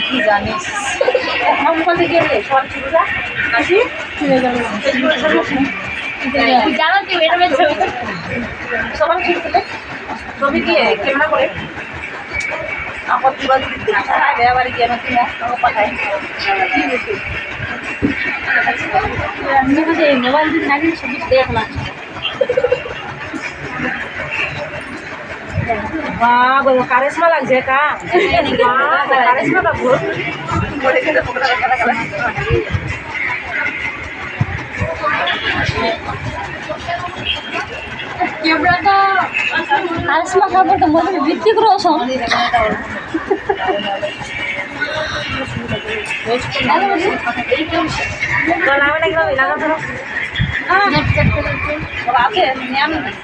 কি জানিস কলে গেলে সব ছিল আসি জানো কি ম্যাডামের ছবি সবার ছিল ছবি দিয়ে ক্যামেরা করে আমার দিবালি বাড়ি গিয়ে আমাকে পাঠায় মোবাইল দিন না গেলে ছবি দেখলাম বাবা কারিশমা লাগছে কা কারিশমা লাগবো কারিশমা খাবার তো মধ্যে বৃত্তি করে আছে